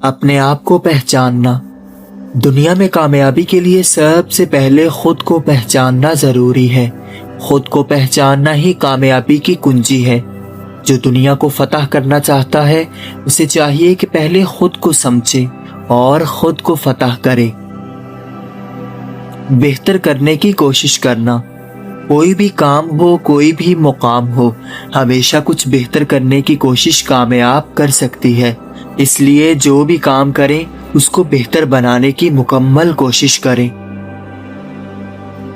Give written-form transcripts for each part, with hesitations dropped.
اپنے آپ کو پہچاننا۔ دنیا میں کامیابی کے لیے سب سے پہلے خود کو پہچاننا ضروری ہے۔ خود کو پہچاننا ہی کامیابی کی کنجی ہے۔ جو دنیا کو فتح کرنا چاہتا ہے اسے چاہیے کہ پہلے خود کو سمجھے اور خود کو فتح کرے۔ بہتر کرنے کی کوشش کرنا۔ کوئی بھی کام ہو، کوئی بھی مقام ہو، ہمیشہ کچھ بہتر کرنے کی کوشش کامیاب کر سکتی ہے۔ اس لیے جو بھی کام کریں اس کو بہتر بنانے کی مکمل کوشش کریں۔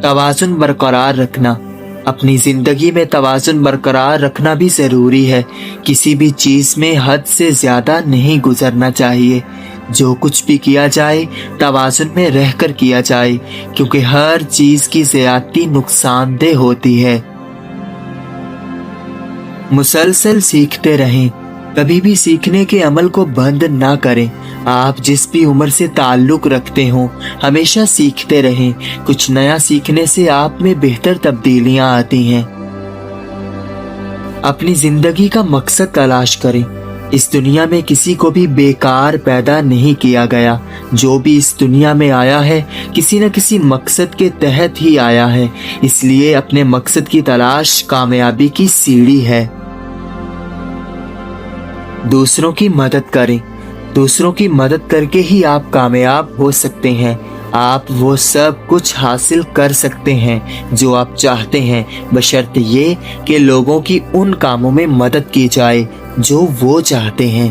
توازن برقرار رکھنا۔ اپنی زندگی میں توازن برقرار رکھنا بھی ضروری ہے۔ کسی بھی چیز میں حد سے زیادہ نہیں گزرنا چاہیے۔ جو کچھ بھی کیا جائے توازن میں رہ کر کیا جائے، کیونکہ ہر چیز کی زیادتی نقصان دہ ہوتی ہے۔ مسلسل سیکھتے رہیں۔ کبھی بھی سیکھنے کے عمل کو بند نہ کریں۔ آپ جس بھی عمر سے تعلق رکھتے ہوں ہمیشہ سیکھتے رہیں۔ کچھ نیا سیکھنے سے آپ میں بہتر تبدیلیاں آتی ہیں۔ اپنی زندگی کا مقصد تلاش کریں۔ اس دنیا میں کسی کو بھی بیکار پیدا نہیں کیا گیا۔ جو بھی اس دنیا میں آیا ہے کسی نہ کسی مقصد کے تحت ہی آیا ہے۔ اس لیے اپنے مقصد کی تلاش کامیابی کی سیڑھی ہے۔ دوسروں کی مدد کریں۔ دوسروں کی مدد کر کے ہی آپ کامیاب ہو سکتے ہیں۔ آپ وہ سب کچھ حاصل کر سکتے ہیں جو آپ چاہتے ہیں، بشرط یہ کہ لوگوں کی ان کاموں میں مدد کی جائے جو وہ چاہتے ہیں۔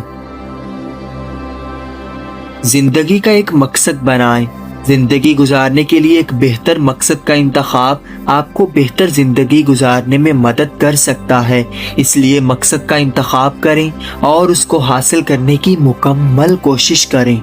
زندگی کا ایک مقصد بنائیں۔ زندگی گزارنے کے لیے ایک بہتر مقصد کا انتخاب آپ کو بہتر زندگی گزارنے میں مدد کر سکتا ہے۔ اس لیے مقصد کا انتخاب کریں اور اس کو حاصل کرنے کی مکمل کوشش کریں۔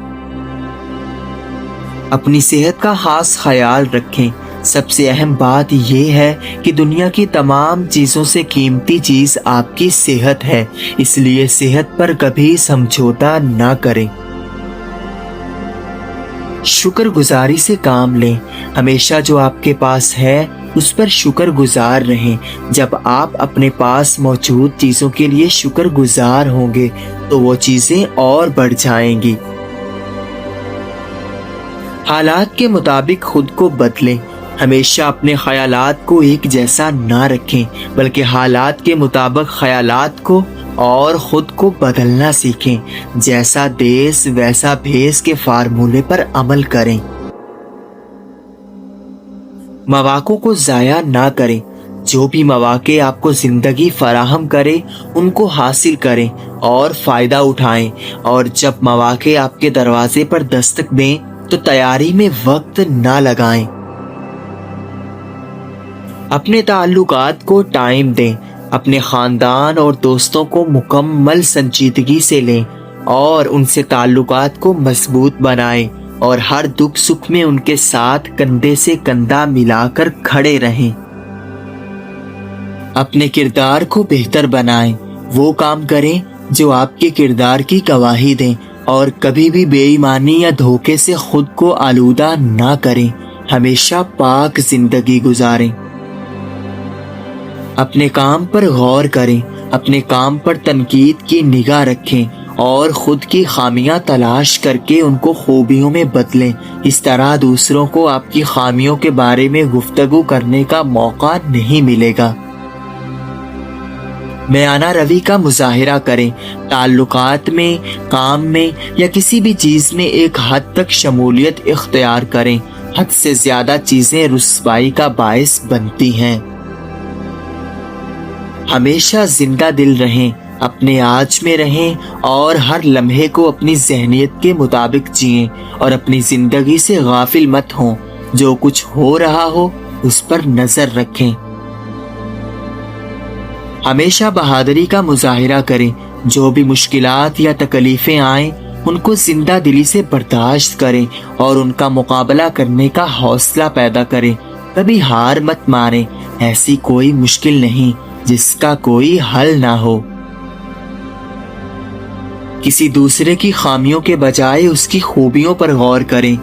اپنی صحت کا خاص خیال رکھیں۔ سب سے اہم بات یہ ہے کہ دنیا کی تمام چیزوں سے قیمتی چیز آپ کی صحت ہے، اس لیے صحت پر کبھی سمجھوتا نہ کریں۔ شکر گزاری سے کام لیں۔ ہمیشہ جو آپ کے پاس ہے اس پر شکر گزار رہیں۔ جب آپ اپنے پاس موجود چیزوں کے لیے شکر گزار ہوں گے تو وہ چیزیں اور بڑھ جائیں گی۔ حالات کے مطابق خود کو بدلیں۔ ہمیشہ اپنے خیالات کو ایک جیسا نہ رکھیں، بلکہ حالات کے مطابق خیالات کو اور خود کو بدلنا سیکھیں۔ جیسا دیس ویسا بھیس کے فارمولے پر عمل کریں۔ مواقع کو ضائع نہ کریں۔ جو بھی مواقع آپ کو زندگی فراہم کرے ان کو حاصل کریں اور فائدہ اٹھائیں، اور جب مواقع آپ کے دروازے پر دستک دیں تو تیاری میں وقت نہ لگائیں۔ اپنے تعلقات کو ٹائم دیں۔ اپنے خاندان اور دوستوں کو مکمل سنجیدگی سے لیں اور ان سے تعلقات کو مضبوط بنائیں، اور ہر دکھ سکھ میں ان کے ساتھ کندھے سے کندھا ملا کر کھڑے رہیں۔ اپنے کردار کو بہتر بنائیں۔ وہ کام کریں جو آپ کے کردار کی گواہی دیں، اور کبھی بھی بے ایمانی یا دھوکے سے خود کو آلودہ نہ کریں۔ ہمیشہ پاک زندگی گزاریں۔ اپنے کام پر غور کریں۔ اپنے کام پر تنقید کی نگاہ رکھیں اور خود کی خامیاں تلاش کر کے ان کو خوبیوں میں بدلیں۔ اس طرح دوسروں کو آپ کی خامیوں کے بارے میں گفتگو کرنے کا موقع نہیں ملے گا۔ میانہ روی کا مظاہرہ کریں۔ تعلقات میں، کام میں یا کسی بھی چیز میں ایک حد تک شمولیت اختیار کریں۔ حد سے زیادہ چیزیں رسوائی کا باعث بنتی ہیں۔ ہمیشہ زندہ دل رہیں، اپنے آج میں رہیں اور ہر لمحے کو اپنی ذہنیت کے مطابق جئیں، اور اپنی زندگی سے غافل مت ہوں۔ جو کچھ ہو رہا ہو اس پر نظر رکھیں۔ ہمیشہ بہادری کا مظاہرہ کریں۔ جو بھی مشکلات یا تکلیفیں آئیں ان کو زندہ دلی سے برداشت کریں اور ان کا مقابلہ کرنے کا حوصلہ پیدا کریں۔ کبھی ہار مت مانیں۔ ایسی کوئی مشکل نہیں جس کا کوئی حل نہ ہو۔ کسی دوسرے کی خامیوں کے بجائے اس کی خوبیوں پر غور کریں۔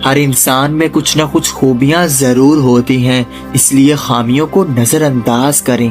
ہر انسان میں کچھ نہ کچھ خوبیاں ضرور ہوتی ہیں، اس لیے خامیوں کو نظر انداز کریں۔